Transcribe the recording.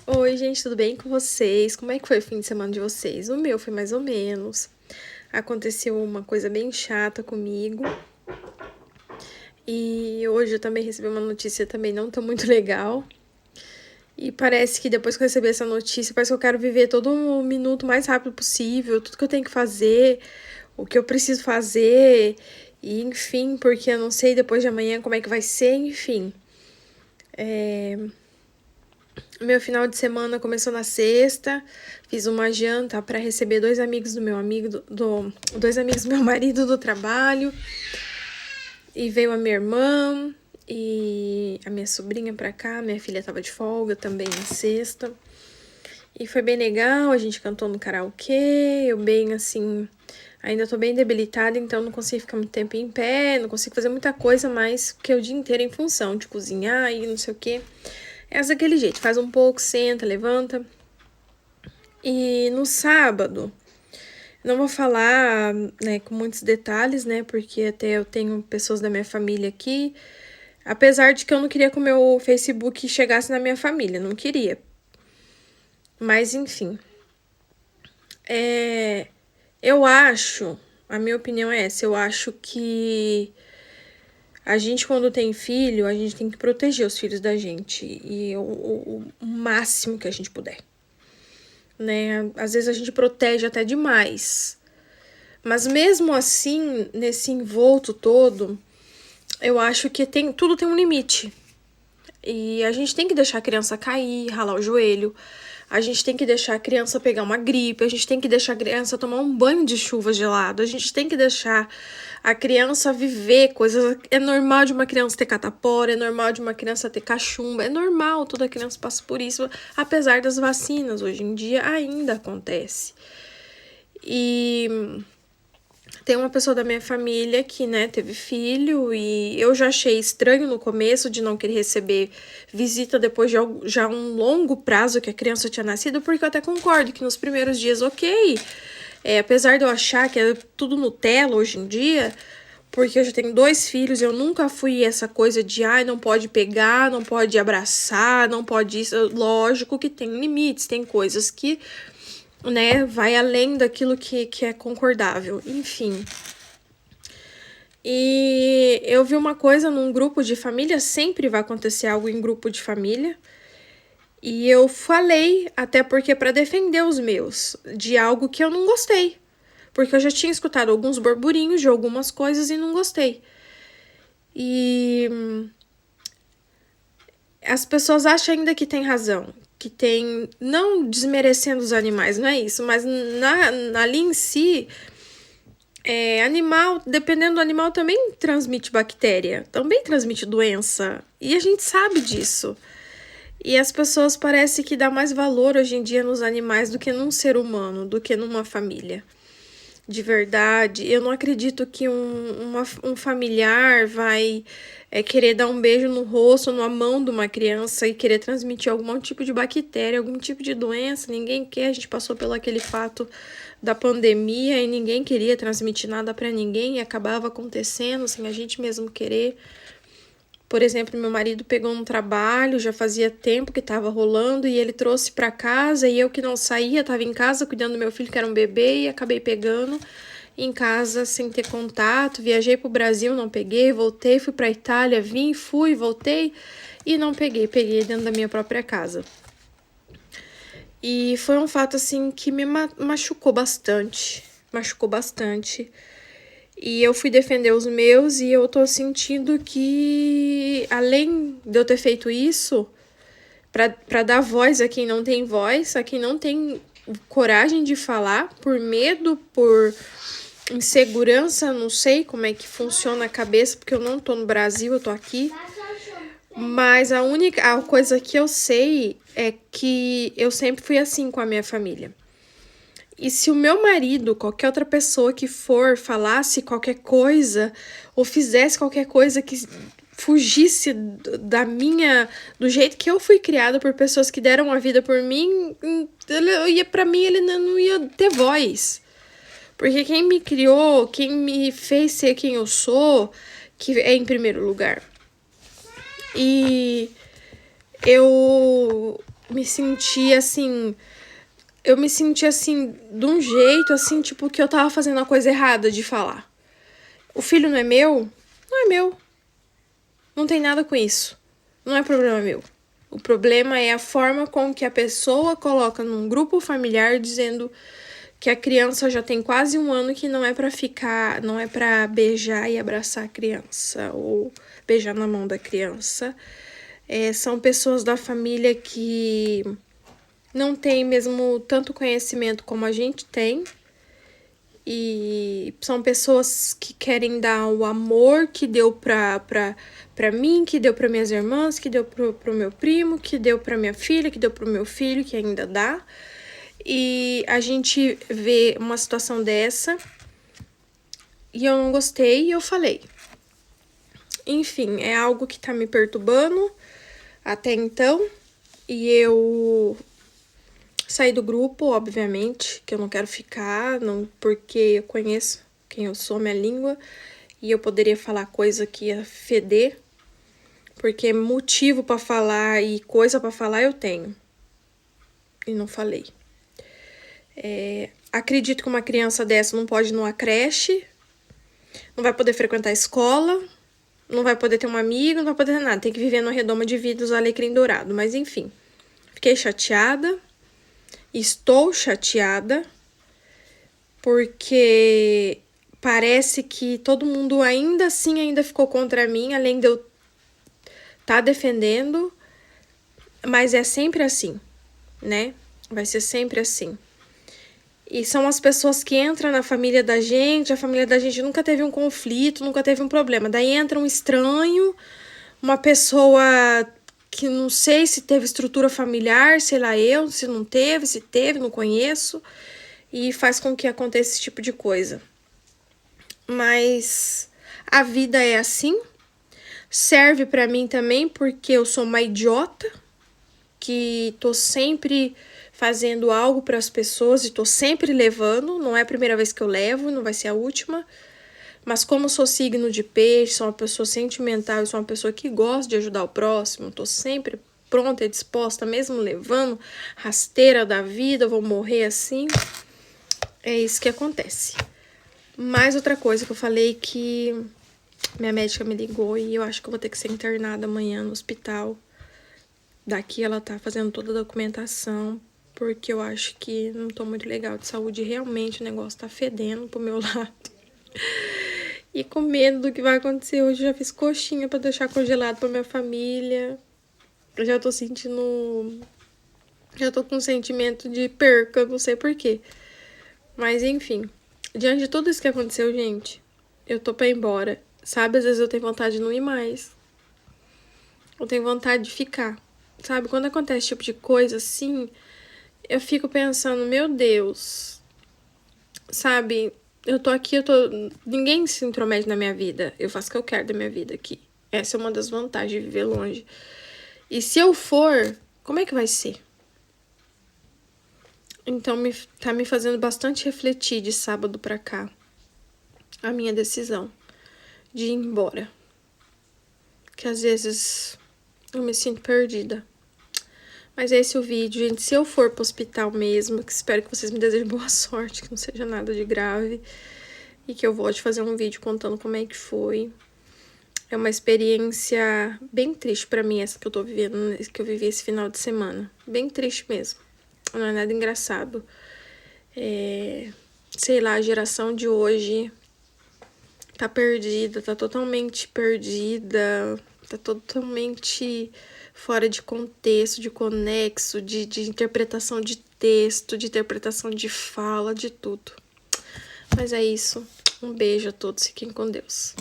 Oi, gente, tudo bem com vocês? Como é que foi o fim de semana de vocês? O meu foi mais ou menos. Aconteceu uma coisa bem chata comigo. E hoje eu também recebi uma notícia também não tão muito legal. E parece que depois que eu recebi essa notícia, parece que eu quero viver todo um minuto o mais rápido possível, tudo que eu tenho que fazer, o que eu preciso fazer, e enfim, porque eu não sei depois de amanhã como é que vai ser, enfim. Meu final de semana começou na sexta, fiz uma janta para receber dois amigos do meu amigo, dois amigos do meu marido do trabalho, e veio a minha irmã e a minha sobrinha pra cá, minha filha tava de folga também na sexta. E foi bem legal, a gente cantou no karaokê, eu bem assim, ainda tô bem debilitada, então não consigo ficar muito tempo em pé, não consigo fazer muita coisa, mas que o dia inteiro em função de cozinhar e não sei o quê. É daquele jeito, faz um pouco, senta, levanta. E no sábado, não vou falar, né, com muitos detalhes, né, porque até eu tenho pessoas da minha família aqui, apesar de que eu não queria que o meu Facebook chegasse na minha família, não queria. Mas enfim, eu acho, a minha opinião é essa, eu acho que a gente, quando tem filho, a gente tem que proteger os filhos da gente, e o máximo que a gente puder, né? Às vezes a gente protege até demais. Mas mesmo assim, nesse envolto todo, eu acho que tudo tem um limite. E a gente tem que deixar a criança cair, ralar o joelho. A gente tem que deixar a criança pegar uma gripe. A gente tem que deixar a criança tomar um banho de chuva gelado. A gente tem que deixar a criança viver coisas. É normal de uma criança ter catapora, é normal de uma criança ter cachumba. É normal, toda criança passa por isso. Apesar das vacinas, hoje em dia ainda acontece. E tem uma pessoa da minha família que, né, teve filho, e eu já achei estranho no começo de não querer receber visita depois de já um longo prazo que a criança tinha nascido, porque eu até concordo que nos primeiros dias, ok, apesar de eu achar que é tudo Nutella hoje em dia, porque eu já tenho 2 filhos, eu nunca fui essa coisa de, não pode pegar, não pode abraçar, não pode isso. Lógico que tem limites, tem coisas que, né, vai além daquilo que é concordável, enfim. E eu vi uma coisa num grupo de família, sempre vai acontecer algo em grupo de família, e eu falei, até porque para defender os meus, de algo que eu não gostei, porque eu já tinha escutado alguns burburinhos de algumas coisas e não gostei. E as pessoas acham ainda que tem razão, que tem, não desmerecendo os animais, não é isso, mas ali em si, animal, dependendo do animal, também transmite bactéria, também transmite doença, e a gente sabe disso. E as pessoas parecem que dá mais valor hoje em dia nos animais do que num ser humano, do que numa família. De verdade, eu não acredito que um familiar vai querer dar um beijo no rosto, numa mão de uma criança e querer transmitir algum tipo de bactéria, algum tipo de doença. Ninguém quer, a gente passou pelo aquele fato da pandemia e ninguém queria transmitir nada para ninguém e acabava acontecendo sem a gente mesmo querer. Por exemplo, meu marido pegou um trabalho, já fazia tempo que estava rolando, e ele trouxe para casa, e eu que não saía, estava em casa cuidando do meu filho, que era um bebê, e acabei pegando em casa sem ter contato. Viajei para o Brasil, não peguei, voltei, fui para a Itália, vim, fui, voltei e não peguei dentro da minha própria casa. E foi um fato assim que me machucou bastante, E eu fui defender os meus e eu tô sentindo que, além de eu ter feito isso, pra dar voz a quem não tem voz, a quem não tem coragem de falar, por medo, por insegurança, não sei como é que funciona a cabeça, porque eu não tô no Brasil, eu tô aqui. Mas a coisa que eu sei é que eu sempre fui assim com a minha família. E se o meu marido, qualquer outra pessoa que for, falasse qualquer coisa ou fizesse qualquer coisa que fugisse do jeito que eu fui criada por pessoas que deram a vida por mim, para mim ele não ia ter voz. Porque quem me criou, quem me fez ser quem eu sou, que é em primeiro lugar. E eu me senti assim... Eu me senti assim, de um jeito, assim, tipo, que eu tava fazendo a coisa errada de falar. O filho não é meu? Não é meu. Não tem nada com isso. Não é problema meu. O problema é a forma com que a pessoa coloca num grupo familiar dizendo que a criança já tem quase 1 ano, que não é pra ficar, não é pra beijar e abraçar a criança ou beijar na mão da criança. São pessoas da família que não tem mesmo tanto conhecimento como a gente tem. E são pessoas que querem dar o amor que deu pra mim, que deu pra minhas irmãs, que deu pro meu primo, que deu pra minha filha, que deu pro meu filho, que ainda dá. E a gente vê uma situação dessa e eu não gostei e eu falei. Enfim, é algo que tá me perturbando até então. E eu saí do grupo, obviamente, que eu não quero ficar, não, porque eu conheço quem eu sou, minha língua, e eu poderia falar coisa que ia feder, porque motivo pra falar e coisa pra falar eu tenho. E não falei. Acredito que uma criança dessa não pode ir numa creche, não vai poder frequentar a escola, não vai poder ter um amigo, não vai poder ter nada. Tem que viver numa redoma de vidros alecrim dourado. Mas enfim, fiquei chateada. Estou chateada porque parece que todo mundo ainda assim ainda ficou contra mim, além de eu estar defendendo. Mas é sempre assim, né? Vai ser sempre assim. E são as pessoas que entram na família da gente, a família da gente nunca teve um conflito, nunca teve um problema. Daí entra um estranho, uma pessoa que não sei se teve estrutura familiar, sei lá eu, se não teve, se teve, não conheço, e faz com que aconteça esse tipo de coisa. Mas a vida é assim, serve pra mim também porque eu sou uma idiota, que tô sempre fazendo algo para as pessoas e tô sempre levando, não é a primeira vez que eu levo, não vai ser a última. Mas como sou signo de peixe, sou uma pessoa sentimental e sou uma pessoa que gosta de ajudar o próximo, tô sempre pronta e disposta, mesmo levando rasteira da vida, vou morrer assim. É isso que acontece. Mais outra coisa que eu falei, que minha médica me ligou e eu acho que eu vou ter que ser internada amanhã no hospital. Daqui ela tá fazendo toda a documentação, porque eu acho que não tô muito legal de saúde. Realmente o negócio tá fedendo pro meu lado. E com medo do que vai acontecer hoje, eu já fiz coxinha pra deixar congelado pra minha família. Eu já tô sentindo... Já tô com um sentimento de perca, não sei porquê. Mas enfim, diante de tudo isso que aconteceu, gente, eu tô pra ir embora. Sabe, às vezes eu tenho vontade de não ir mais. Eu tenho vontade de ficar. Sabe, quando acontece esse tipo de coisa assim, eu fico pensando, meu Deus, sabe, eu tô aqui, ninguém se intromete na minha vida, eu faço o que eu quero da minha vida aqui. Essa é uma das vantagens de viver longe. E se eu for, como é que vai ser? Então tá me fazendo bastante refletir de sábado pra cá a minha decisão de ir embora. Que às vezes eu me sinto perdida. Mas é esse o vídeo, gente. Se eu for pro hospital mesmo, que espero que vocês me desejem boa sorte, que não seja nada de grave. E que eu volte fazer um vídeo contando como é que foi. É uma experiência bem triste pra mim, essa que eu tô vivendo, que eu vivi esse final de semana. Bem triste mesmo. Não é nada engraçado. Sei lá, a geração de hoje tá perdida, tá totalmente perdida, tá totalmente fora de contexto, de conexo, de interpretação de texto, de interpretação de fala, de tudo. Mas é isso. Um beijo a todos, fiquem com Deus.